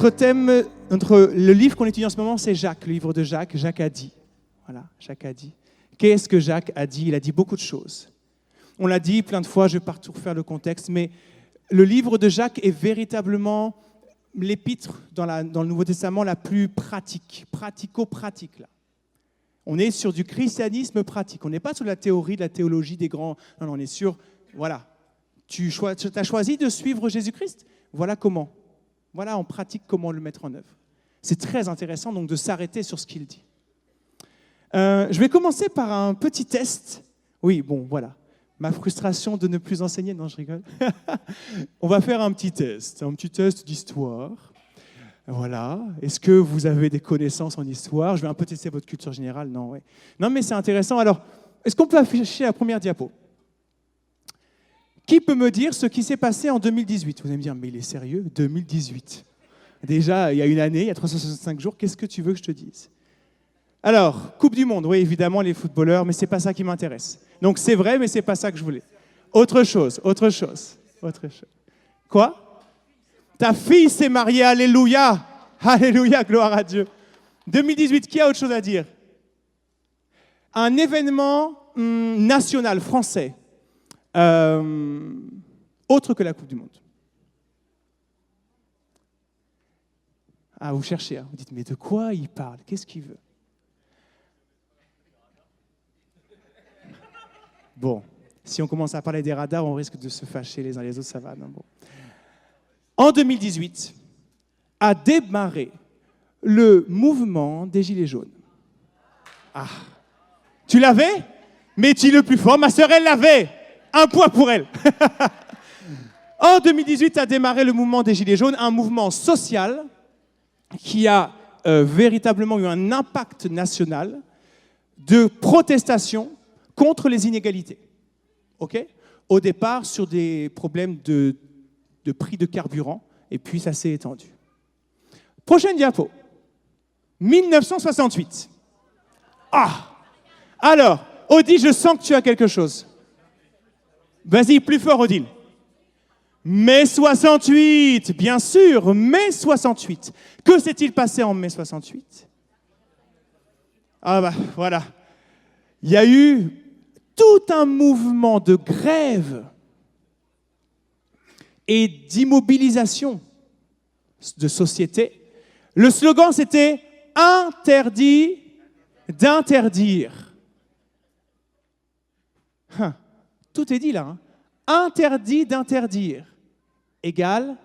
Le livre qu'on étudie en ce moment, c'est Jacques, le livre de Jacques. Jacques a dit. Voilà, Jacques a dit. Qu'est-ce que Jacques a dit? Il a dit beaucoup de choses. On l'a dit plein de fois, je ne vais pas tout refaire le contexte, mais le livre de Jacques est véritablement l'épître dans le Nouveau Testament la plus pratique, pratico-pratique. Là. On est sur du christianisme pratique. On n'est pas sur la théorie, de la théologie des grands. Non, on est sur, voilà, tu as choisi de suivre Jésus-Christ. Voilà comment. Voilà en pratique comment le mettre en œuvre. C'est très intéressant donc de s'arrêter sur ce qu'il dit. Je vais commencer par un petit test. Oui, bon, voilà. Ma frustration de ne plus enseigner. Non, je rigole. On va faire un petit test d'histoire. Voilà. Est-ce que vous avez des connaissances en histoire? Je vais un peu tester votre culture générale. Non, ouais. Non, mais c'est intéressant. Alors, est-ce qu'on peut afficher la première diapo? Qui peut me dire ce qui s'est passé en 2018? Vous allez me dire, mais il est sérieux? 2018. Déjà, il y a une année, il y a 365 jours. Qu'est-ce que tu veux que je te dise? Alors, Coupe du Monde, oui, évidemment, les footballeurs, mais ce n'est pas ça qui m'intéresse. Donc, c'est vrai, mais ce n'est pas ça que je voulais. Autre chose. Quoi? Ta fille s'est mariée, alléluia! Alléluia, gloire à Dieu. 2018, qui a autre chose à dire? Un événement national, français, autre que la Coupe du Monde. Ah, vous cherchez, hein. Vous dites, mais de quoi il parle? Qu'est-ce qu'il veut? Bon, si on commence à parler des radars, on risque de se fâcher les uns les autres, ça va. Non, bon. En 2018, a démarré le mouvement des Gilets jaunes. Ah, tu l'avais? Mais tu es le plus fort, ma sœur, elle l'avait. Un point pour elle. En 2018 a démarré le mouvement des Gilets jaunes, un mouvement social qui a véritablement eu un impact national de protestation contre les inégalités. Okay? Au départ, sur des problèmes de prix de carburant, et puis ça s'est étendu. Prochaine diapo. 1968. Ah! Alors, Odile, je sens que tu as quelque chose. Vas-y, plus fort, Odile. Mai 68, bien sûr, mai 68. Que s'est-il passé en mai 68? Ah bah, voilà. Il y a eu tout un mouvement de grève et d'immobilisation de société. Le slogan, c'était « Interdit d'interdire ». Tout est dit là. Hein. Interdit d'interdire égale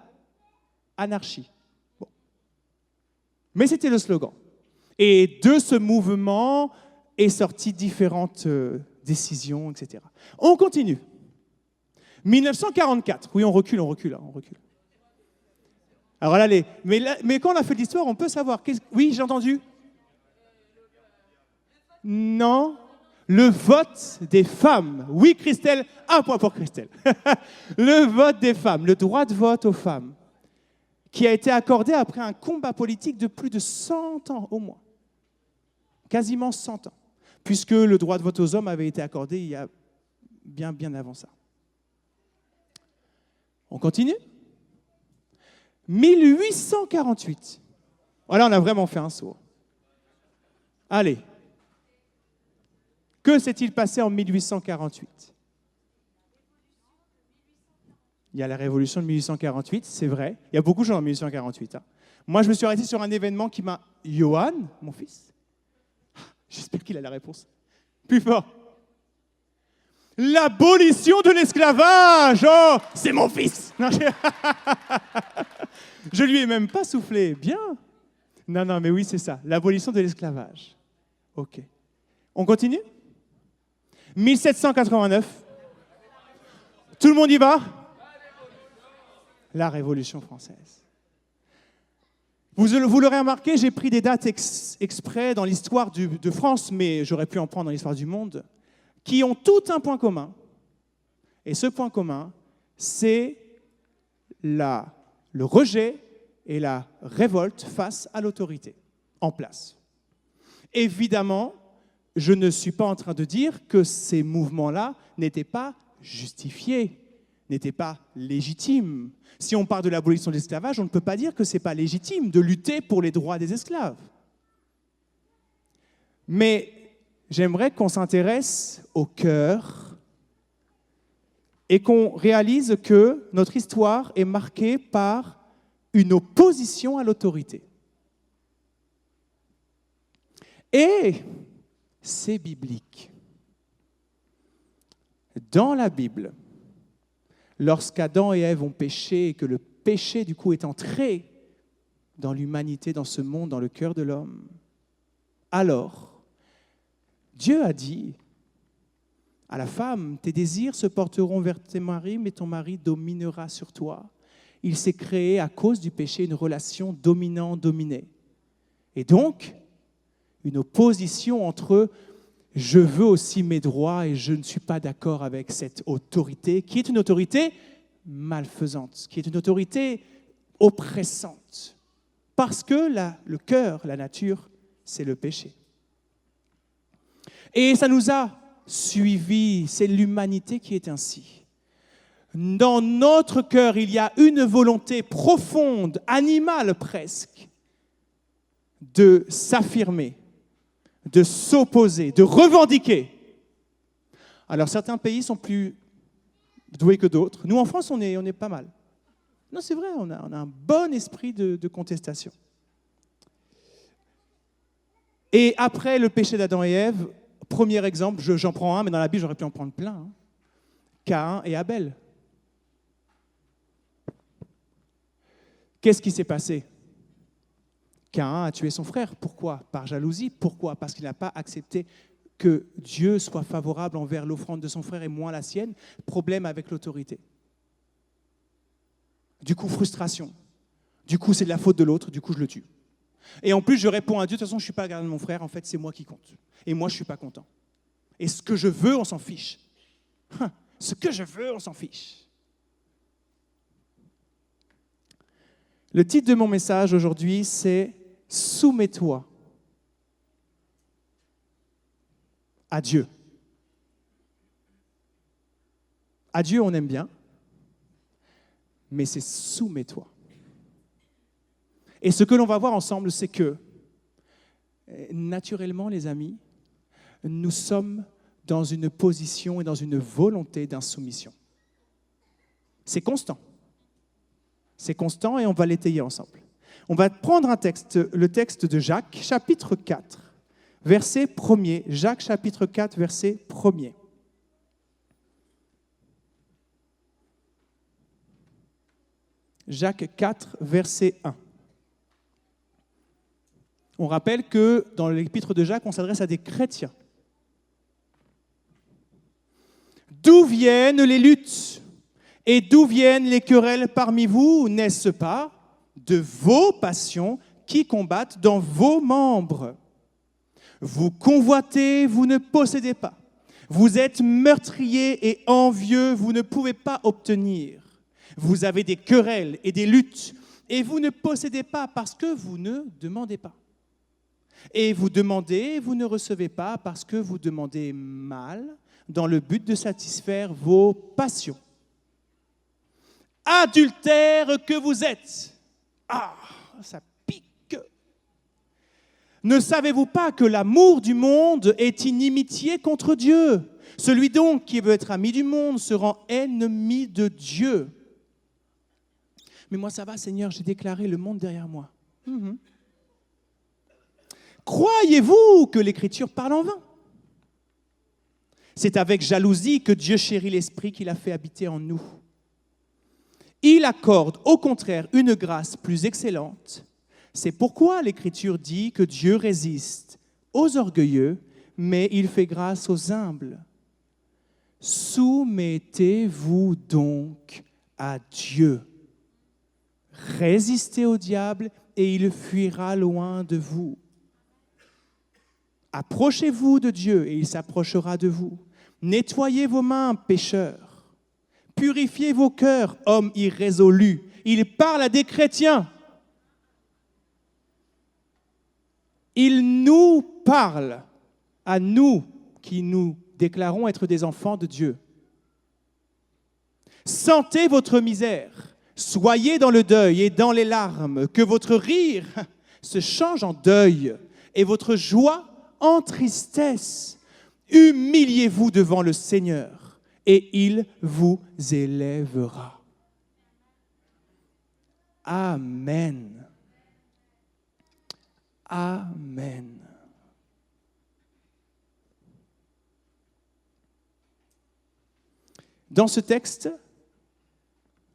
anarchie. Bon. Mais c'était le slogan. Et de ce mouvement est sorti différentes décisions, etc. On continue. 1944. Oui, on recule. Alors là, mais quand on a fait l'histoire, on peut savoir. Oui, j'ai entendu. Non. Le vote des femmes. Oui, Christelle, un point pour Christelle. Le vote des femmes, le droit de vote aux femmes, qui a été accordé après un combat politique de plus de 100 ans au moins. Quasiment 100 ans. Puisque le droit de vote aux hommes avait été accordé il y a bien avant ça. On continue. 1848. Voilà, on a vraiment fait un saut. Allez. Que s'est-il passé en 1848? Il y a la révolution de 1848, c'est vrai. Il y a beaucoup de choses en 1848. Hein. Moi, je me suis arrêté sur un événement qui m'a... Johan, mon fils. J'espère qu'il a la réponse. Plus fort. L'abolition de l'esclavage. Oh, c'est mon fils. Non, je lui ai même pas soufflé. Bien. Non, mais oui, c'est ça. L'abolition de l'esclavage. OK. On continue? 1789. Tout le monde y va? La Révolution française. Vous l'aurez remarqué, j'ai pris des dates exprès dans l'histoire de France, mais j'aurais pu en prendre dans l'histoire du monde, qui ont tout un point commun. Et ce point commun, c'est le rejet et la révolte face à l'autorité en place. Évidemment, je ne suis pas en train de dire que ces mouvements-là n'étaient pas justifiés. n'était pas légitime. Si on parle de l'abolition de l'esclavage, on ne peut pas dire que ce n'est pas légitime de lutter pour les droits des esclaves. Mais j'aimerais qu'on s'intéresse au cœur et qu'on réalise que notre histoire est marquée par une opposition à l'autorité. Et c'est biblique. Dans la Bible, lorsqu'Adam et Ève ont péché et que le péché du coup est entré dans l'humanité, dans ce monde, dans le cœur de l'homme, alors Dieu a dit à la femme, tes désirs se porteront vers ton mari, mais ton mari dominera sur toi. Il s'est créé à cause du péché une relation dominant-dominé. Et donc, une opposition entre je veux aussi mes droits et je ne suis pas d'accord avec cette autorité, qui est une autorité malfaisante, qui est une autorité oppressante. Parce que le cœur, la nature, c'est le péché. Et ça nous a suivis, c'est l'humanité qui est ainsi. Dans notre cœur, il y a une volonté profonde, animale presque, de s'affirmer, de s'opposer, de revendiquer. Alors certains pays sont plus doués que d'autres. Nous en France, on est pas mal. Non, c'est vrai, on a un bon esprit de contestation. Et après le péché d'Adam et Ève, premier exemple, j'en prends un, mais dans la Bible, j'aurais pu en prendre plein. Hein. Caïn et Abel. Qu'est-ce qui s'est passé ? Caïn a tué son frère. Pourquoi ? Par jalousie. Pourquoi ? Parce qu'il n'a pas accepté que Dieu soit favorable envers l'offrande de son frère et moins la sienne. Problème avec l'autorité. Du coup, frustration. Du coup, c'est de la faute de l'autre. Du coup, je le tue. Et en plus, je réponds à Dieu, de toute façon, je ne suis pas le gardien de mon frère. En fait, c'est moi qui compte. Et moi, je ne suis pas content. Et ce que je veux, on s'en fiche. Ce que je veux, on s'en fiche. Le titre de mon message aujourd'hui, c'est « Soumets-toi à Dieu ». À Dieu, on aime bien, mais c'est « soumets-toi ». Et ce que l'on va voir ensemble, c'est que, naturellement, les amis, nous sommes dans une position et dans une volonté d'insoumission. C'est constant. C'est constant et on va l'étayer ensemble. On va prendre un texte, le texte de Jacques, chapitre 4, verset 1er. Jacques, chapitre 4, verset 1er. Jacques 4, verset 1. On rappelle que dans l'épître de Jacques, on s'adresse à des chrétiens. D'où viennent les luttes et d'où viennent les querelles parmi vous, n'est-ce pas de vos passions qui combattent dans vos membres? Vous convoitez, vous ne possédez pas. Vous êtes meurtriers et envieux, vous ne pouvez pas obtenir. Vous avez des querelles et des luttes et vous ne possédez pas parce que vous ne demandez pas. Et vous demandez, vous ne recevez pas parce que vous demandez mal dans le but de satisfaire vos passions. Adultère que vous êtes. Ah, ça pique. Ne savez-vous pas que l'amour du monde est inimitié contre Dieu? Celui donc qui veut être ami du monde se rend ennemi de Dieu. Mais moi ça va, Seigneur, j'ai déclaré le monde derrière moi. Croyez-vous que l'Écriture parle en vain? C'est avec jalousie que Dieu chérit l'Esprit qu'il a fait habiter en nous. Il accorde au contraire une grâce plus excellente. C'est pourquoi l'Écriture dit que Dieu résiste aux orgueilleux, mais il fait grâce aux humbles. Soumettez-vous donc à Dieu. Résistez au diable et il fuira loin de vous. Approchez-vous de Dieu et il s'approchera de vous. Nettoyez vos mains, pécheurs. Purifiez vos cœurs, hommes irrésolus. Il parle à des chrétiens. Il nous parle à nous qui nous déclarons être des enfants de Dieu. Sentez votre misère, soyez dans le deuil et dans les larmes, que votre rire se change en deuil et votre joie en tristesse. Humiliez-vous devant le Seigneur et il vous élèvera. Amen. Amen. Dans ce texte,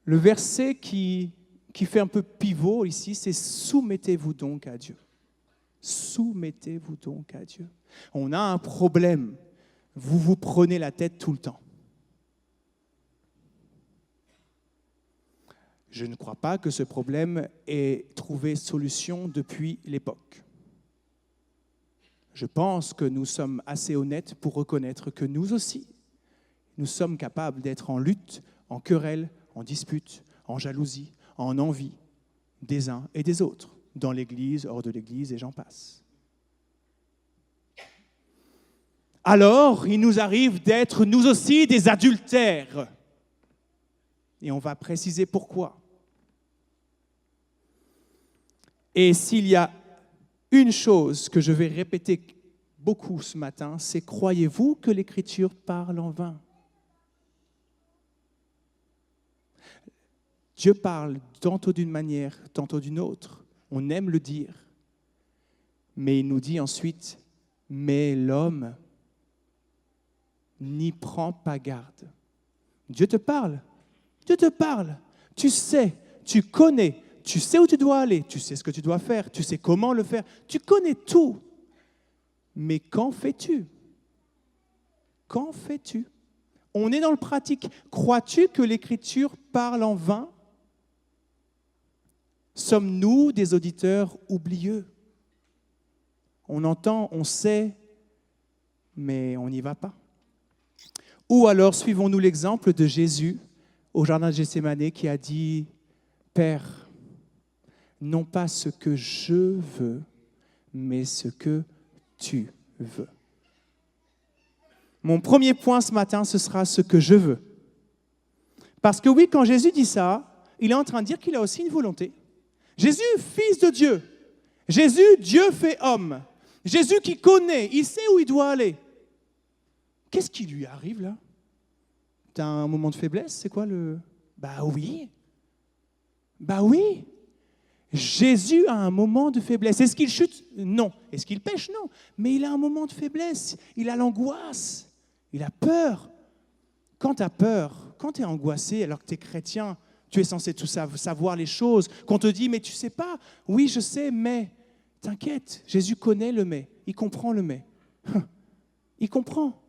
le verset qui fait un peu pivot ici, c'est « Soumettez-vous donc à Dieu ». Soumettez-vous donc à Dieu. On a un problème. Vous vous prenez la tête tout le temps. Je ne crois pas que ce problème ait trouvé solution depuis l'époque. Je pense que nous sommes assez honnêtes pour reconnaître que nous aussi, nous sommes capables d'être en lutte, en querelle, en dispute, en jalousie, en envie des uns et des autres, dans l'Église, hors de l'Église, et j'en passe. Alors, il nous arrive d'être nous aussi des adultères. Et on va préciser pourquoi. Et s'il y a une chose que je vais répéter beaucoup ce matin, c'est « Croyez-vous que l'Écriture parle en vain ?» Dieu parle tantôt d'une manière, tantôt d'une autre. On aime le dire. Mais il nous dit ensuite, mais l'homme n'y prend pas garde. Dieu te parle. Dieu te parle. Tu sais, tu connais, tu sais où tu dois aller, tu sais ce que tu dois faire, tu sais comment le faire, tu connais tout. Mais qu'en fais-tu? Qu'en fais-tu? On est dans le pratique. Crois-tu que l'Écriture parle en vain? Sommes-nous des auditeurs oublieux? On entend, on sait, mais on n'y va pas. Ou alors suivons-nous l'exemple de Jésus au jardin de Gethsémanée qui a dit « Père, non pas ce que je veux, mais ce que tu veux. » Mon premier point ce matin, ce sera ce que je veux. Parce que oui, quand Jésus dit ça, il est en train de dire qu'il a aussi une volonté. Jésus, fils de Dieu. Jésus, Dieu fait homme. Jésus qui connaît, il sait où il doit aller. Qu'est-ce qui lui arrive là? T'as un moment de faiblesse? C'est quoi le... Bah oui. Bah oui. Jésus a un moment de faiblesse. Est-ce qu'il chute? Non. Est-ce qu'il pêche? Non. Mais il a un moment de faiblesse. Il a l'angoisse. Il a peur. Quand tu as peur, quand tu es angoissé alors que tu es chrétien, tu es censé tout savoir les choses, qu'on te dit « mais tu ne sais pas ». Oui, je sais, mais t'inquiète, Jésus connaît le « mais ». Il comprend le « mais ». Il comprend.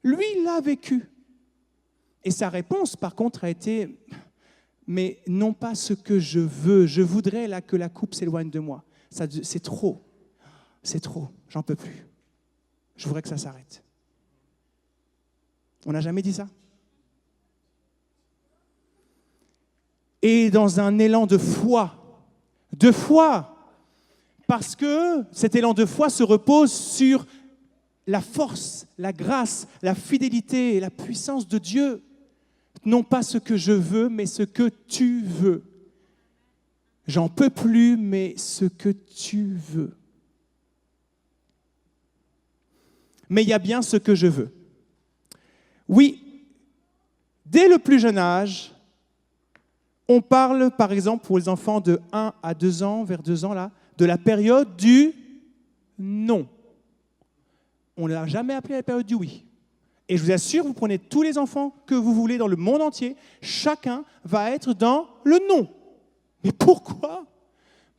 Lui, il l'a vécu. Et sa réponse, par contre, a été « mais non pas ce que je veux, je voudrais là, que la coupe s'éloigne de moi. C'est trop, j'en peux plus. Je voudrais que ça s'arrête. » On n'a jamais dit ça? Et dans un élan de foi, parce que cet élan de foi se repose sur la force, la grâce, la fidélité et la puissance de Dieu. Non pas ce que je veux, mais ce que tu veux. J'en peux plus, mais ce que tu veux. Mais il y a bien ce que je veux. Oui, dès le plus jeune âge, on parle, par exemple, pour les enfants de 1 à 2 ans, vers 2 ans, là, de la période du non. On ne l'a jamais appelé la période du oui. Et je vous assure, vous prenez tous les enfants que vous voulez dans le monde entier, chacun va être dans le non. Mais pourquoi?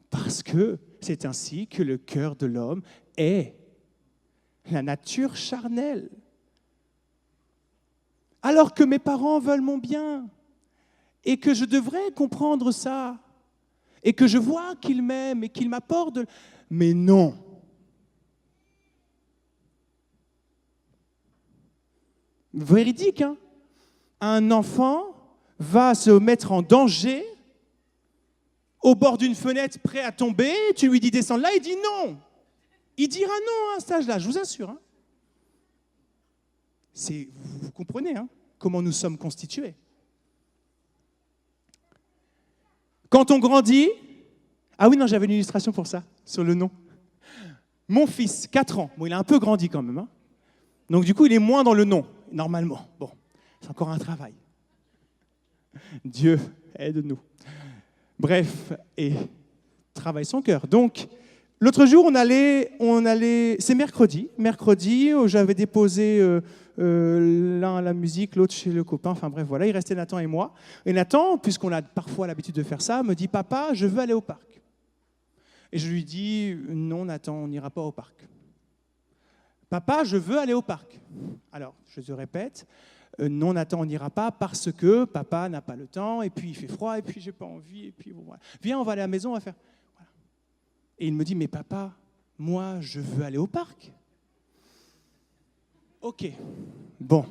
Parce que c'est ainsi que le cœur de l'homme est. La nature charnelle. Alors que mes parents veulent mon bien. Et que je devrais comprendre ça, et que je vois qu'il m'aime et qu'il m'apporte. Mais non. Véridique, hein? Un enfant va se mettre en danger au bord d'une fenêtre prêt à tomber, tu lui dis descends là, il dit non. Il dira non à cet âge-là, je vous assure. Hein? Vous comprenez hein, comment nous sommes constitués. Quand on grandit... Ah oui, non, j'avais une illustration pour ça, sur le nom. Mon fils, 4 ans. Bon, il a un peu grandi quand même. Hein. Donc du coup, il est moins dans le nom, normalement. Bon, c'est encore un travail. Dieu, aide-nous. Bref, et travaille son cœur. Donc, l'autre jour, on allait, c'est mercredi, j'avais déposé l'un à la musique, l'autre chez le copain, enfin bref, voilà, il restait Nathan et moi. Et Nathan, puisqu'on a parfois l'habitude de faire ça, me dit « Papa, je veux aller au parc ». Et je lui dis « Non, Nathan, on n'ira pas au parc ». « Papa, je veux aller au parc ». Alors, je te répète, non, Nathan, on n'ira pas parce que papa n'a pas le temps, et puis il fait froid, et puis j'ai pas envie, et puis bon, voilà. Viens, on va aller à la maison, on va faire... Voilà. Et il me dit, mais papa, moi, je veux aller au parc. Ok, bon,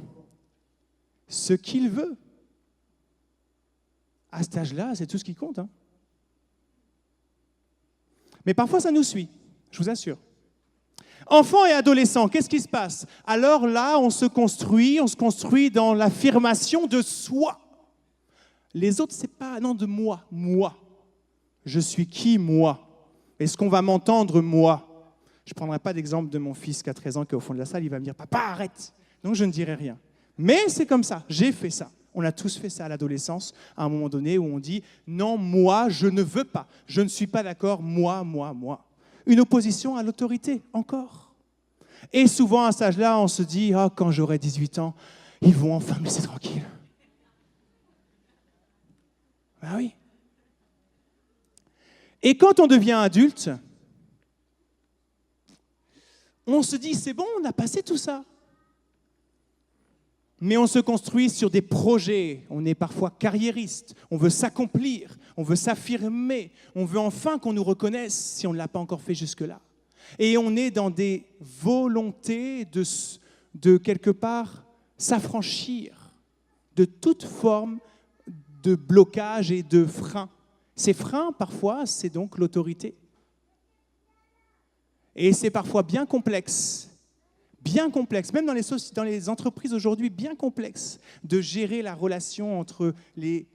ce qu'il veut. À cet âge-là, c'est tout ce qui compte. Hein. Mais parfois, ça nous suit, je vous assure. Enfants et adolescents, qu'est-ce qui se passe? Alors là, on se construit dans l'affirmation de soi. Les autres, c'est pas, non, de moi. Moi. Je suis qui, moi? Est-ce qu'on va m'entendre, moi? Je ne prendrai pas d'exemple de mon fils qui a 13 ans, qui est au fond de la salle, il va me dire, papa, arrête. Donc je ne dirai rien. Mais c'est comme ça, j'ai fait ça. On a tous fait ça à l'adolescence, à un moment donné où on dit, non, moi, je ne veux pas. Je ne suis pas d'accord, moi. Une opposition à l'autorité, encore. Et souvent, à cet âge-là, on se dit, oh, quand j'aurai 18 ans, ils vont enfin me laisser tranquille. Ben oui. Et quand on devient adulte, on se dit, c'est bon, on a passé tout ça. Mais on se construit sur des projets, on est parfois carriériste, on veut s'accomplir, on veut s'affirmer, on veut enfin qu'on nous reconnaisse si on ne l'a pas encore fait jusque-là. Et on est dans des volontés de quelque part s'affranchir de toute forme de blocage et de frein. Ces freins, parfois, c'est donc l'autorité. Et c'est parfois bien complexe, même dans les entreprises aujourd'hui, bien complexe, de gérer la relation entre les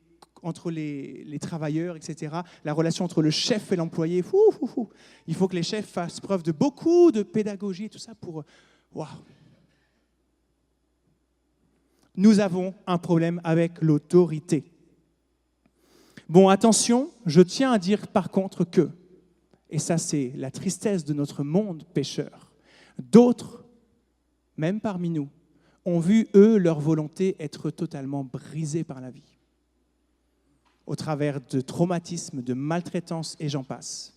travailleurs, etc., la relation entre le chef et l'employé. Il faut que les chefs fassent preuve de beaucoup de pédagogie et tout ça pour... Wow. Nous avons un problème avec l'autorité. Bon, attention, je tiens à dire par contre que, et ça c'est la tristesse de notre monde pécheur, d'autres, même parmi nous, ont vu, eux, leur volonté être totalement brisée par la vie, au travers de traumatismes, de maltraitance, et j'en passe.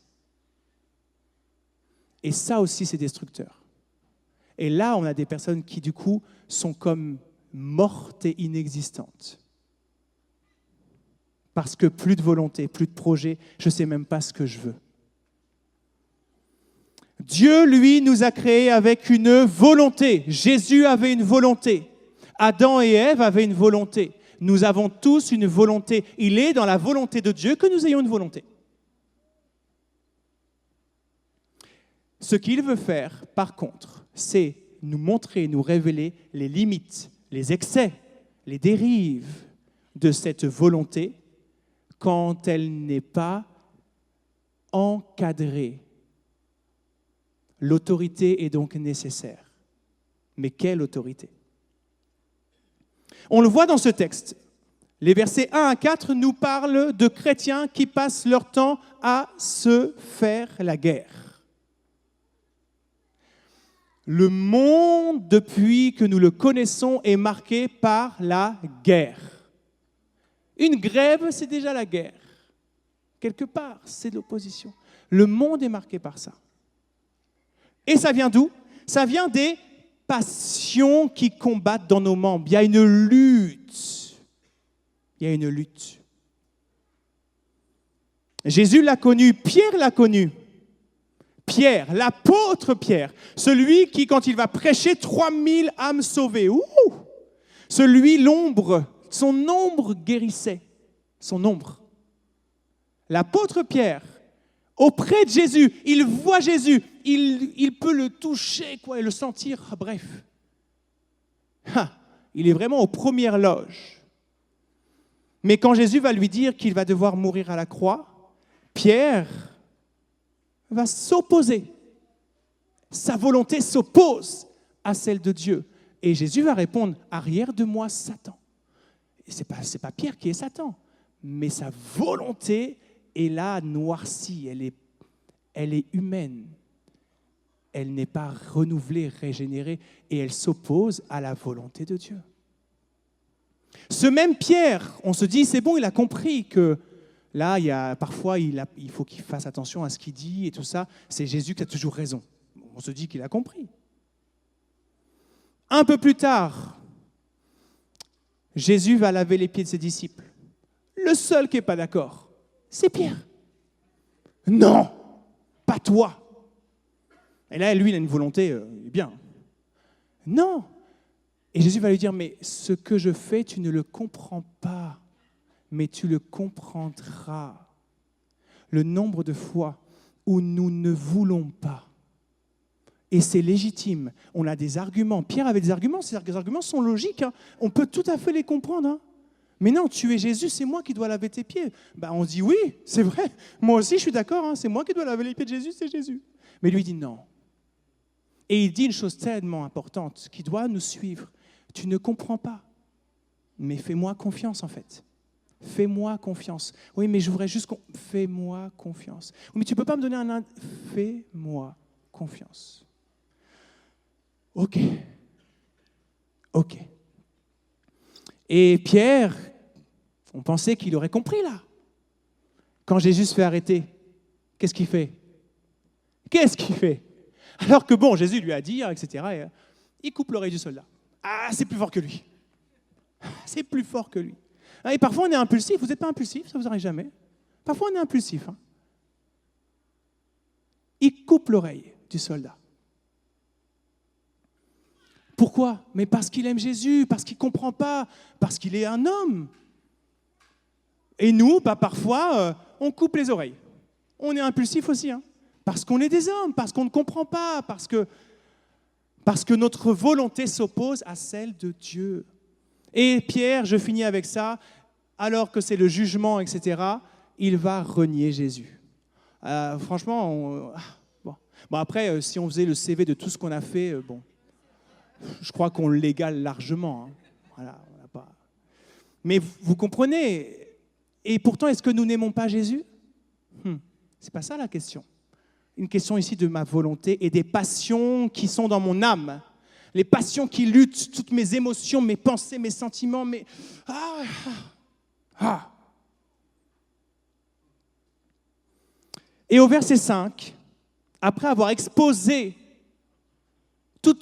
Et ça aussi, c'est destructeur. Et là, on a des personnes qui, du coup, sont comme mortes et inexistantes. Parce que plus de volonté, plus de projet, je ne sais même pas ce que je veux. Dieu, lui, nous a créés avec une volonté. Jésus avait une volonté. Adam et Ève avaient une volonté. Nous avons tous une volonté. Il est dans la volonté de Dieu que nous ayons une volonté. Ce qu'il veut faire, par contre, c'est nous montrer, nous révéler les limites, les excès, les dérives de cette volonté quand elle n'est pas encadrée. L'autorité est donc nécessaire. Mais quelle autorité? On le voit dans ce texte. Les versets 1 à 4 nous parlent de chrétiens qui passent leur temps à se faire la guerre. Le monde, depuis que nous le connaissons, est marqué par la guerre. Une grève, c'est déjà la guerre. Quelque part, c'est de l'opposition. Le monde est marqué par ça. Et ça vient d'où? Ça vient des passions qui combattent dans nos membres. Il y a une lutte. Il y a une lutte. Jésus l'a connu, Pierre l'a connu. Pierre, l'apôtre Pierre, celui qui, quand il va prêcher, 3000 âmes sauvées. Celui, son ombre guérissait. Son ombre. L'apôtre Pierre, auprès de Jésus, il voit Jésus, il peut le toucher, et le sentir, bref. Il est vraiment aux premières loges. Mais quand Jésus va lui dire qu'il va devoir mourir à la croix, Pierre va s'opposer. Sa volonté s'oppose à celle de Dieu. Et Jésus va répondre, « Arrière de moi, Satan ». Et ce n'est pas Pierre qui est Satan, mais sa volonté est là, noircie, elle est humaine. Elle n'est pas renouvelée, régénérée, et elle s'oppose à la volonté de Dieu. Ce même Pierre, on se dit, c'est bon, il a compris que là, parfois, il faut qu'il fasse attention à ce qu'il dit et tout ça. C'est Jésus qui a toujours raison. On se dit qu'il a compris. Un peu plus tard, Jésus va laver les pieds de ses disciples. Le seul qui n'est pas d'accord, c'est Pierre. Non, pas toi. Et là, lui, il a une volonté, il est bien. Non. Et Jésus va lui dire, mais ce que je fais, tu ne le comprends pas, mais tu le comprendras. Le nombre de fois où nous ne voulons pas. Et c'est légitime. On a des arguments. Pierre avait des arguments. Ces arguments sont logiques. Hein. On peut tout à fait les comprendre. Hein. Mais non, tu es Jésus, c'est moi qui dois laver tes pieds. On dit oui, c'est vrai. Moi aussi, je suis d'accord. Hein. C'est moi qui dois laver les pieds de Jésus, c'est Jésus. Mais lui dit non. Et il dit une chose tellement importante qui doit nous suivre. Tu ne comprends pas. Mais fais-moi confiance, en fait. Fais-moi confiance. Oui, mais je voudrais juste... Fais-moi confiance. Oui, mais tu ne peux pas me donner un... Fais-moi confiance. Ok. Et Pierre, on pensait qu'il aurait compris là. Quand Jésus se fait arrêter, qu'est-ce qu'il fait? Alors que bon, Jésus lui a dit, etc. Et, il coupe l'oreille du soldat. Ah, c'est plus fort que lui. C'est plus fort que lui. Et parfois on est impulsif. Vous n'êtes pas impulsif, ça vous arrive jamais. Parfois on est impulsif. Hein. Il coupe l'oreille du soldat. Pourquoi? Mais parce qu'il aime Jésus, parce qu'il ne comprend pas, parce qu'il est un homme. Et nous, parfois, on coupe les oreilles. On est impulsif aussi, hein, parce qu'on est des hommes, parce qu'on ne comprend pas, parce que notre volonté s'oppose à celle de Dieu. Et Pierre, je finis avec ça, alors que c'est le jugement, etc., il va renier Jésus. Franchement, bon, après, si on faisait le CV de tout ce qu'on a fait, je crois qu'on l'égale largement. Hein. Voilà, on n'a pas... Mais vous comprenez. Et pourtant, est-ce que nous n'aimons pas Jésus? C'est pas ça la question. Une question ici de ma volonté et des passions qui sont dans mon âme. Les passions qui luttent, toutes mes émotions, mes pensées, mes sentiments, Et au verset 5, après avoir exposé tout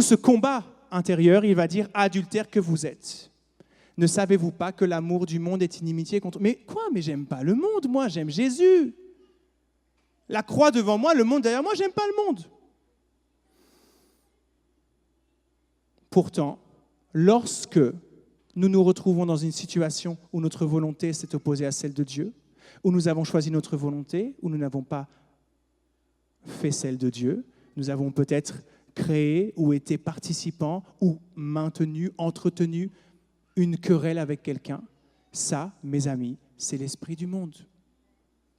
ce combat intérieur, il va dire « Adultère que vous êtes, ne savez-vous pas que l'amour du monde est inimitié contre... » Mais quoi? Mais j'aime pas le monde, moi, j'aime Jésus. La croix devant moi, le monde derrière moi, j'aime pas le monde. Pourtant, lorsque nous nous retrouvons dans une situation où notre volonté s'est opposée à celle de Dieu, où nous avons choisi notre volonté, où nous n'avons pas fait celle de Dieu, nous avons peut-être créé ou été participants ou maintenu, entretenu une querelle avec quelqu'un. Ça, mes amis, c'est l'esprit du monde.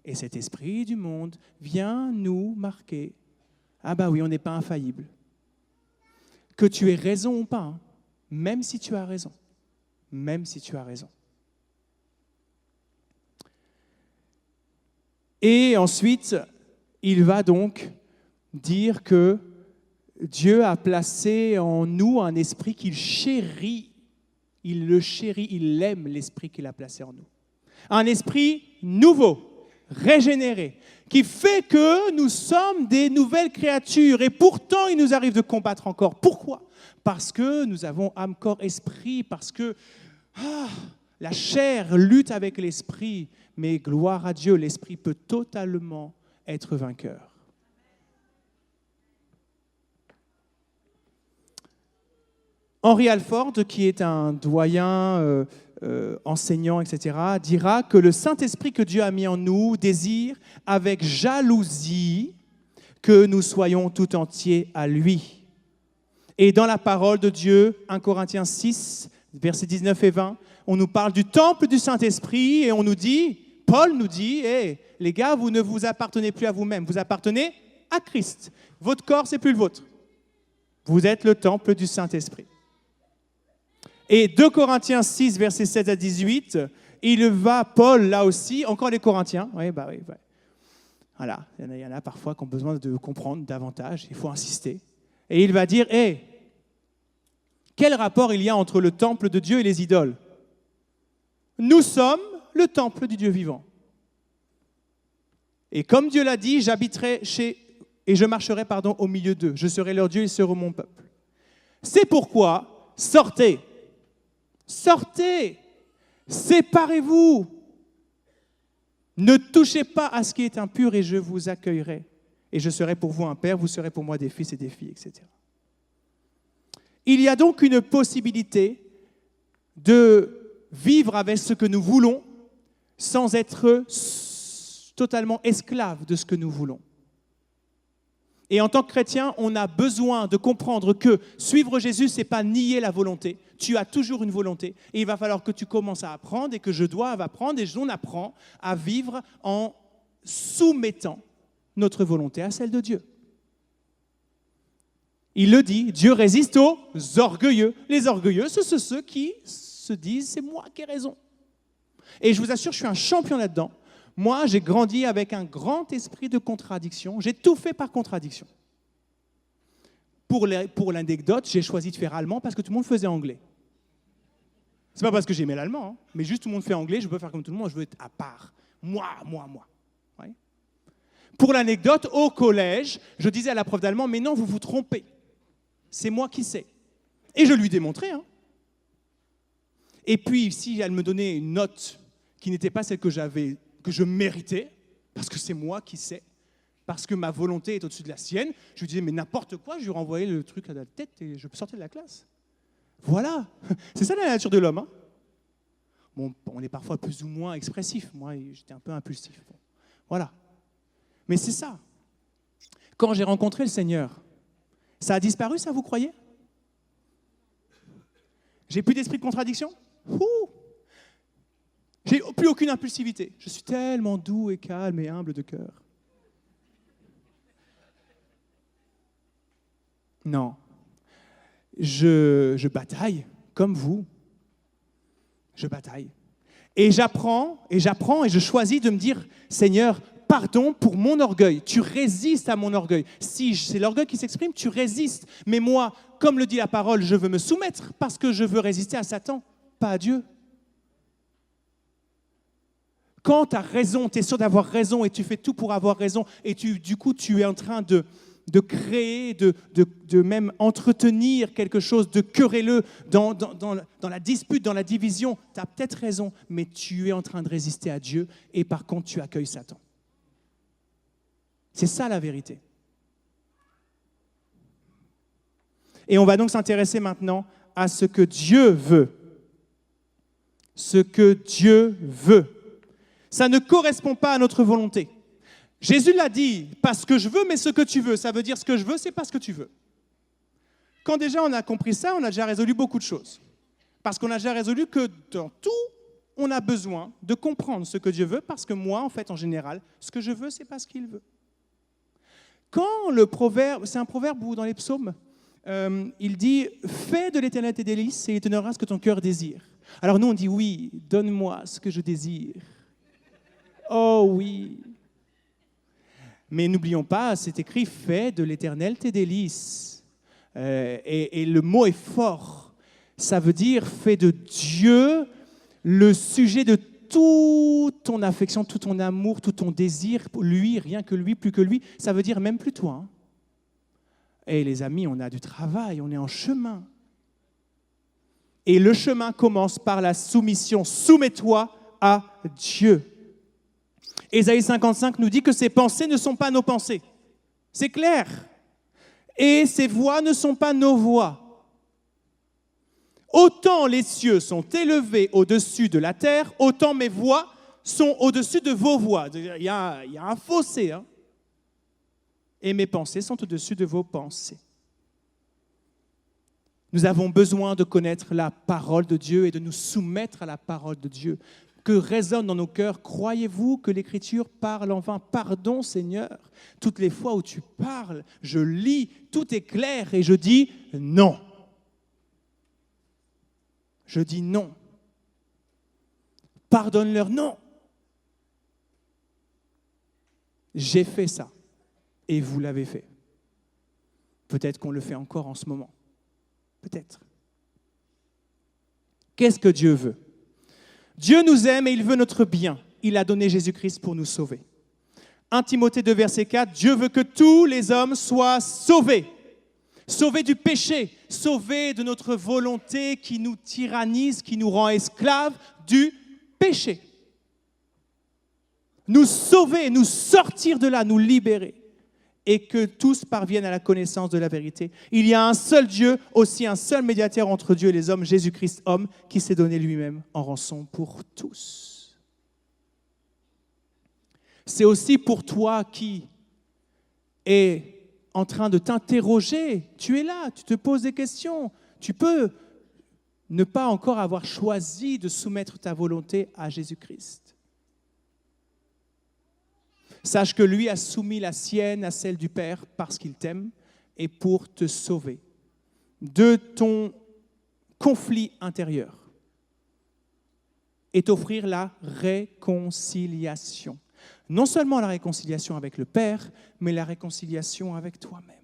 Et cet esprit du monde vient nous marquer. Ah bah oui, on n'est pas infaillible. Que tu aies raison ou pas, hein, même si tu as raison. Même si tu as raison. Et ensuite, il va donc dire que Dieu a placé en nous un esprit qu'il chérit. Il le chérit, il aime l'esprit qu'il a placé en nous. Un esprit nouveau, régénéré, qui fait que nous sommes des nouvelles créatures. Et pourtant, il nous arrive de combattre encore. Pourquoi? Parce que nous avons âme, corps, esprit, parce que la chair lutte avec l'esprit. Mais gloire à Dieu, l'esprit peut totalement être vainqueur. Henry Alford, qui est un doyen, enseignant, etc., dira que le Saint-Esprit que Dieu a mis en nous désire avec jalousie que nous soyons tout entiers à lui. Et dans la parole de Dieu, 1 Corinthiens 6, versets 19 et 20, on nous parle du temple du Saint-Esprit et on nous dit, Paul nous dit, hey, les gars, vous ne vous appartenez plus à vous-même, vous appartenez à Christ. Votre corps, c'est plus le vôtre. Vous êtes le temple du Saint-Esprit. Et 2 Corinthiens 6, versets 16 à 18, il va, Paul, là aussi, encore les Corinthiens, oui. Voilà, il y en a parfois qui ont besoin de comprendre davantage, il faut insister. Et il va dire, hey, quel rapport il y a entre le temple de Dieu et les idoles? Nous sommes le temple du Dieu vivant. Et comme Dieu l'a dit, j'habiterai et je marcherai au milieu d'eux. Je serai leur Dieu, ils seront mon peuple. C'est pourquoi, sortez, séparez-vous. Ne touchez pas à ce qui est impur et je vous accueillerai. Et je serai pour vous un père, vous serez pour moi des fils et des filles, etc. Il y a donc une possibilité de vivre avec ce que nous voulons sans être totalement esclave de ce que nous voulons. Et en tant que chrétien, on a besoin de comprendre que suivre Jésus, ce n'est pas nier la volonté. Tu as toujours une volonté. Et il va falloir que tu commences à apprendre et que je doive apprendre et on apprend à vivre en soumettant notre volonté à celle de Dieu. Il le dit, Dieu résiste aux orgueilleux. Les orgueilleux, ce sont ceux qui se disent « c'est moi qui ai raison ». Et je vous assure, je suis un champion là-dedans. Moi, j'ai grandi avec un grand esprit de contradiction. J'ai tout fait par contradiction. Pour l'anecdote, j'ai choisi de faire allemand parce que tout le monde faisait anglais. C'est pas parce que j'aimais l'allemand, hein, mais juste tout le monde fait anglais, je veux faire comme tout le monde, je veux être à part. Moi. Ouais. Pour l'anecdote, au collège, je disais à la prof d'allemand, mais non, vous vous trompez. C'est moi qui sais. Et je lui démontrais. Hein. Et puis, si elle me donnait une note qui n'était pas celle que je méritais, parce que c'est moi qui sais, parce que ma volonté est au-dessus de la sienne, je lui disais, mais n'importe quoi, je lui renvoyais le truc à la tête et je sortais de la classe. Voilà, c'est ça la nature de l'homme. Hein. Bon, on est parfois plus ou moins expressif. Moi, j'étais un peu impulsif. Bon, voilà. Mais c'est ça. Quand j'ai rencontré le Seigneur, ça a disparu, ça, vous croyez? J'ai plus d'esprit de contradiction? J'ai plus aucune impulsivité. Je suis tellement doux et calme et humble de cœur. Non. Je bataille comme vous. Je bataille. Et j'apprends et je choisis de me dire, Seigneur, pardon pour mon orgueil. Tu résistes à mon orgueil. Si c'est l'orgueil qui s'exprime, tu résistes. Mais moi, comme le dit la parole, je veux me soumettre parce que je veux résister à Satan, pas à Dieu. Quand tu as raison, tu es sûr d'avoir raison et tu fais tout pour avoir raison et du coup, tu es en train de créer, de même entretenir quelque chose de querelleux dans la dispute, dans la division. Tu as peut-être raison, mais tu es en train de résister à Dieu et par contre, tu accueilles Satan. C'est ça la vérité. Et on va donc s'intéresser maintenant à ce que Dieu veut. Ce que Dieu veut. Ça ne correspond pas à notre volonté. Jésus l'a dit, pas ce que je veux, mais ce que tu veux. Ça veut dire ce que je veux, c'est pas ce que tu veux. Quand déjà on a compris ça, on a déjà résolu beaucoup de choses. Parce qu'on a déjà résolu que dans tout, on a besoin de comprendre ce que Dieu veut, parce que moi, en fait, en général, ce que je veux, c'est pas ce qu'il veut. Quand le proverbe, c'est un proverbe où dans les psaumes, il dit « Fais de l'Éternel tes délices et il te donnera ce que ton cœur désire. » Alors nous, on dit « Oui, donne-moi ce que je désire. » Oh oui. Mais n'oublions pas, c'est écrit « Fais de l'Éternel tes délices ». Et le mot est fort. Ça veut dire « Fais de Dieu le sujet de toute ton affection, tout ton amour, tout ton désir. Lui, rien que lui, plus que lui. » Ça veut dire même plus toi. Hein. Et les amis, on a du travail, on est en chemin. Et le chemin commence par la soumission. Soumets-toi à Dieu. Ésaïe 55 nous dit que ses pensées ne sont pas nos pensées. C'est clair. Et ses voies ne sont pas nos voies. Autant les cieux sont élevés au-dessus de la terre, autant mes voies sont au-dessus de vos voies. Il y a un fossé. Hein. Et mes pensées sont au-dessus de vos pensées. Nous avons besoin de connaître la parole de Dieu et de nous soumettre à la parole de Dieu. Que résonne dans nos cœurs, croyez-vous que l'Écriture parle en vain? Pardon Seigneur, toutes les fois où tu parles, je lis, tout est clair et je dis non. Je dis non. Pardonne-leur, non. J'ai fait ça et vous l'avez fait. Peut-être qu'on le fait encore en ce moment. Peut-être. Qu'est-ce que Dieu veut? Dieu nous aime et il veut notre bien. Il a donné Jésus-Christ pour nous sauver. 1 Timothée 2, verset 4, Dieu veut que tous les hommes soient sauvés. Sauvés du péché, sauvés de notre volonté qui nous tyrannise, qui nous rend esclaves du péché. Nous sauver, nous sortir de là, nous libérer. Et que tous parviennent à la connaissance de la vérité. Il y a un seul Dieu, aussi un seul médiateur entre Dieu et les hommes, Jésus-Christ, homme, qui s'est donné lui-même en rançon pour tous. C'est aussi pour toi qui es en train de t'interroger. Tu es là, tu te poses des questions. Tu peux ne pas encore avoir choisi de soumettre ta volonté à Jésus-Christ. Sache que lui a soumis la sienne à celle du Père parce qu'il t'aime et pour te sauver de ton conflit intérieur et t'offrir la réconciliation. Non seulement la réconciliation avec le Père, mais la réconciliation avec toi-même.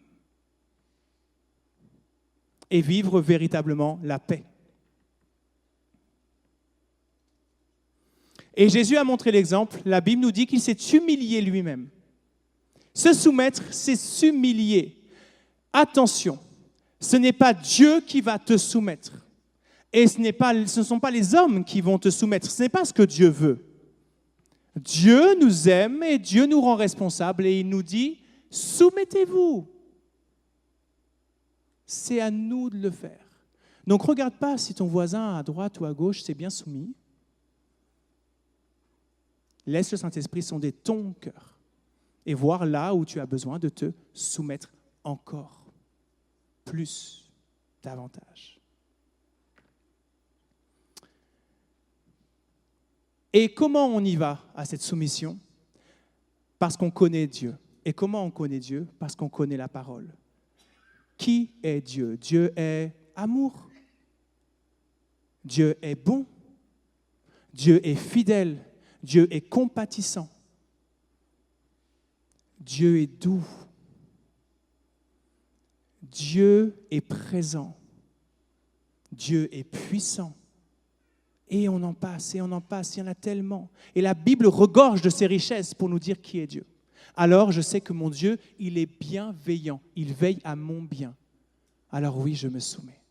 Et vivre véritablement la paix. Et Jésus a montré l'exemple. La Bible nous dit qu'il s'est humilié lui-même. Se soumettre, c'est s'humilier. Attention, ce n'est pas Dieu qui va te soumettre. Et ce ne sont pas les hommes qui vont te soumettre. Ce n'est pas ce que Dieu veut. Dieu nous aime et Dieu nous rend responsables et il nous dit « Soumettez-vous ». C'est à nous de le faire. Donc, regarde pas si ton voisin à droite ou à gauche s'est bien soumis. Laisse le Saint-Esprit sonder ton cœur et voir là où tu as besoin de te soumettre encore, plus, davantage. Et comment on y va à cette soumission? Parce qu'on connaît Dieu. Et comment on connaît Dieu? Parce qu'on connaît la parole. Qui est Dieu? Dieu est amour. Dieu est bon. Dieu est fidèle. Dieu est compatissant. Dieu est doux. Dieu est présent. Dieu est puissant. Et on en passe, il y en a tellement. Et la Bible regorge de ces richesses pour nous dire qui est Dieu. Alors je sais que mon Dieu, il est bienveillant. Il veille à mon bien. Alors oui, je me soumets.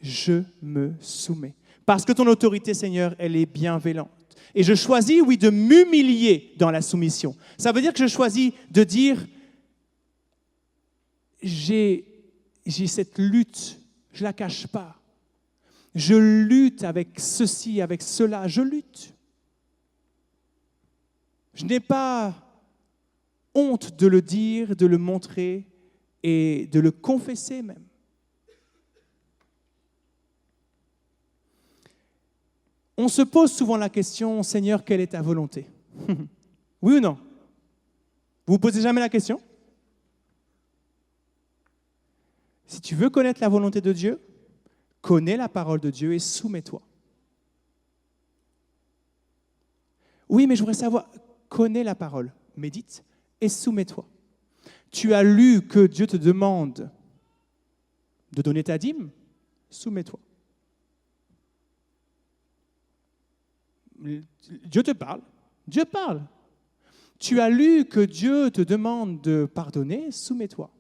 Je me soumets. Parce que ton autorité, Seigneur, elle est bienveillante. Et je choisis, oui, de m'humilier dans la soumission. Ça veut dire que je choisis de dire, j'ai cette lutte, je ne la cache pas. Je lutte avec ceci, avec cela, je lutte. Je n'ai pas honte de le dire, de le montrer et de le confesser même. On se pose souvent la question, Seigneur, quelle est ta volonté? Oui ou non? Vous ne vous posez jamais la question? Si tu veux connaître la volonté de Dieu, connais la parole de Dieu et soumets-toi. Oui, mais je voudrais savoir, connais la parole, médite et soumets-toi. Tu as lu que Dieu te demande de donner ta dîme, soumets-toi. Dieu te parle, Dieu parle. Tu as lu que Dieu te demande de pardonner, soumets-toi.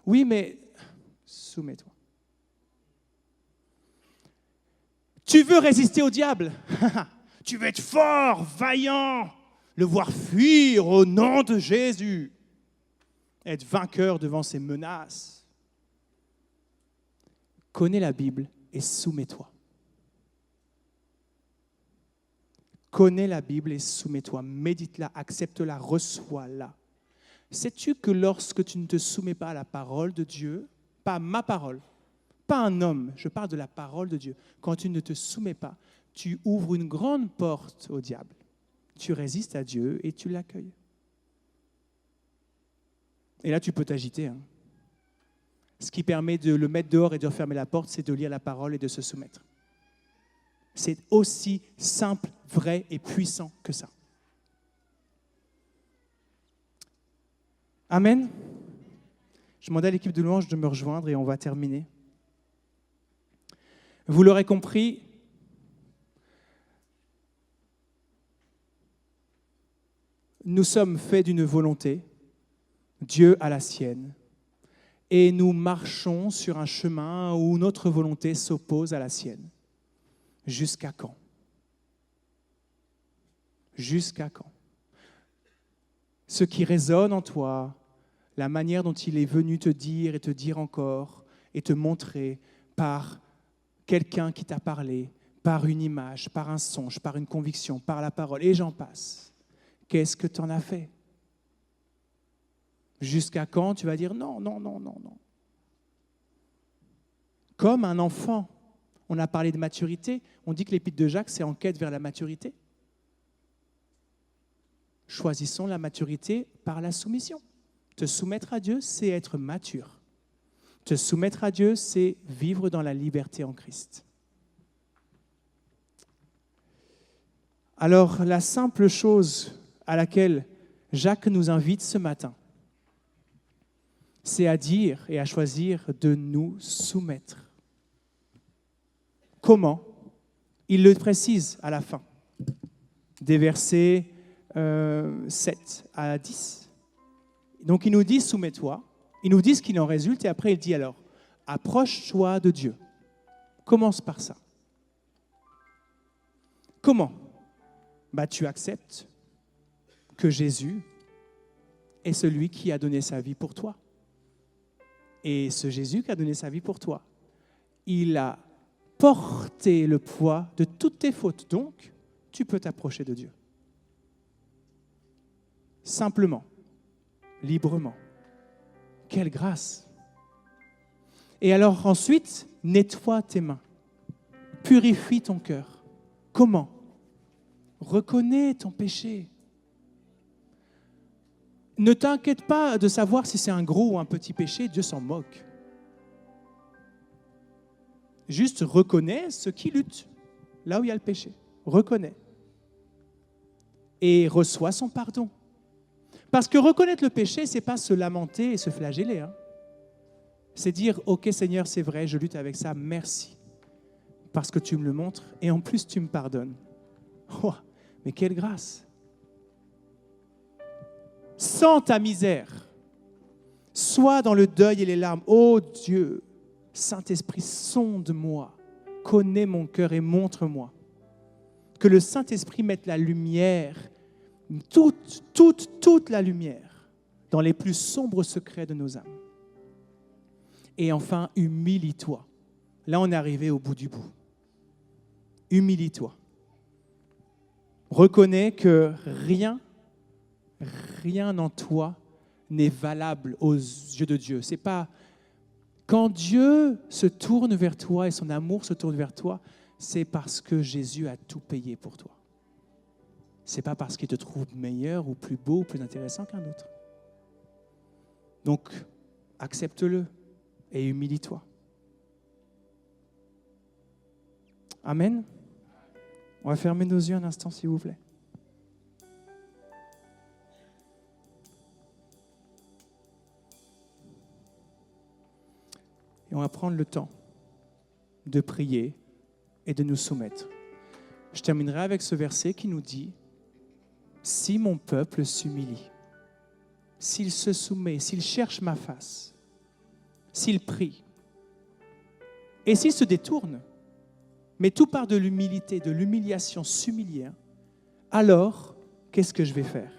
Oui, mais soumets-toi. Tu veux résister au diable? Tu veux être fort, vaillant, le voir fuir au nom de Jésus, être vainqueur devant ses menaces. Connais la Bible et soumets-toi. Connais la Bible et soumets-toi, médite-la, accepte-la, reçois-la. Sais-tu que lorsque tu ne te soumets pas à la parole de Dieu, Pas ma parole, pas un homme, je parle de la parole de Dieu. Quand tu ne te soumets pas, tu ouvres une grande porte au diable. Tu résistes à Dieu et tu l'accueilles. Et là, tu peux t'agiter. Ce qui permet de le mettre dehors et de refermer la porte, c'est de lire la parole et de se soumettre. C'est aussi simple, vrai et puissant que ça. Amen. Je demande à l'équipe de louange de me rejoindre et on va terminer. Vous l'aurez compris, nous sommes faits d'une volonté, Dieu a la sienne, et nous marchons sur un chemin où notre volonté s'oppose à la sienne. Jusqu'à quand? Jusqu'à quand? Ce qui résonne en toi, la manière dont il est venu te dire encore, et te montrer par quelqu'un qui t'a parlé, par une image, par un songe, par une conviction, par la parole, et j'en passe. Qu'est-ce que tu en as fait? Jusqu'à quand tu vas dire non, non, non, non, non. Comme un enfant, on a parlé de maturité, on dit que l'épître de Jacques, c'est en quête vers la maturité. Choisissons la maturité par la soumission. Te soumettre à Dieu, c'est être mature. Te soumettre à Dieu, c'est vivre dans la liberté en Christ. Alors, la simple chose à laquelle Jacques nous invite ce matin, c'est à dire et à choisir de nous soumettre. Comment? Il le précise à la fin, des versets 7 à 10. Donc il nous dit « soumets-toi », il nous dit ce qu'il en résulte et après il dit alors « approche-toi de Dieu ». Commence par ça. Comment? Tu acceptes que Jésus est celui qui a donné sa vie pour toi. Et ce Jésus qui a donné sa vie pour toi, il a porté le poids de toutes tes fautes. Donc, tu peux t'approcher de Dieu. Simplement, librement. Quelle grâce! Et alors ensuite, nettoie tes mains. Purifie ton cœur. Comment? Reconnais ton péché. Ne t'inquiète pas de savoir si c'est un gros ou un petit péché, Dieu s'en moque. Juste reconnais ce qui lutte, là où il y a le péché. Reconnais. Et reçois son pardon. Parce que reconnaître le péché, ce n'est pas se lamenter et se flageller. C'est dire, ok Seigneur, c'est vrai, je lutte avec ça, merci. Parce que tu me le montres et en plus tu me pardonnes. Oh, mais quelle grâce! Sens ta misère. Sois dans le deuil et les larmes. Oh Dieu, Saint-Esprit, sonde-moi, connais mon cœur et montre-moi. Que le Saint-Esprit mette la lumière, toute la lumière, dans les plus sombres secrets de nos âmes. Et enfin, humilie-toi. Là, on est arrivé au bout du bout. Humilie-toi. Reconnais que rien en toi n'est valable aux yeux de Dieu. C'est pas quand Dieu se tourne vers toi et son amour se tourne vers toi, c'est parce que Jésus a tout payé pour toi. C'est pas parce qu'il te trouve meilleur ou plus beau ou plus intéressant qu'un autre. Donc, accepte-le et humilie-toi. Amen. On va fermer nos yeux un instant, s'il vous plaît. Et on va prendre le temps de prier et de nous soumettre. Je terminerai avec ce verset qui nous dit « Si mon peuple s'humilie, s'il se soumet, s'il cherche ma face, s'il prie, et s'il se détourne, mais tout part de l'humilité, de l'humiliation, s'humilier, alors, qu'est-ce que je vais faire?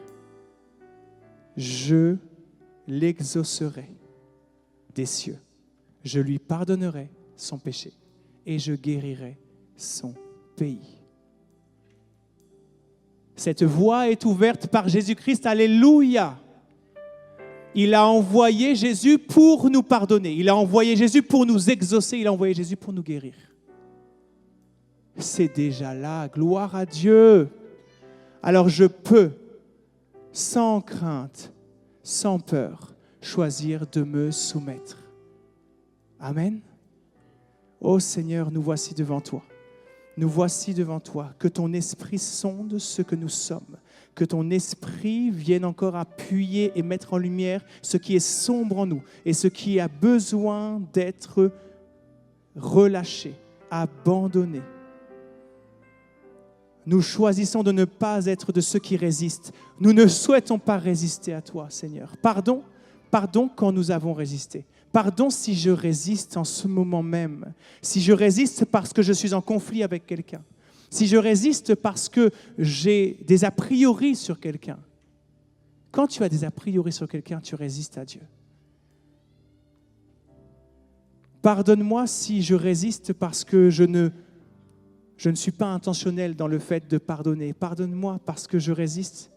Je l'exaucerai des cieux. Je lui pardonnerai son péché et je guérirai son pays. » Cette voie est ouverte par Jésus-Christ. Alléluia! Il a envoyé Jésus pour nous pardonner. Il a envoyé Jésus pour nous exaucer. Il a envoyé Jésus pour nous guérir. C'est déjà là. Gloire à Dieu. Alors je peux, sans crainte, sans peur, choisir de me soumettre. Amen. Ô Seigneur, nous voici devant toi. Nous voici devant toi. Que ton esprit sonde ce que nous sommes. Que ton esprit vienne encore appuyer et mettre en lumière ce qui est sombre en nous et ce qui a besoin d'être relâché, abandonné. Nous choisissons de ne pas être de ceux qui résistent. Nous ne souhaitons pas résister à toi, Seigneur. Pardon quand nous avons résisté. Pardon si je résiste en ce moment même. Si je résiste parce que je suis en conflit avec quelqu'un. Si je résiste parce que j'ai des a priori sur quelqu'un. Quand tu as des a priori sur quelqu'un, tu résistes à Dieu. Pardonne-moi si je résiste parce que je ne suis pas intentionnel dans le fait de pardonner. Pardonne-moi parce que je résiste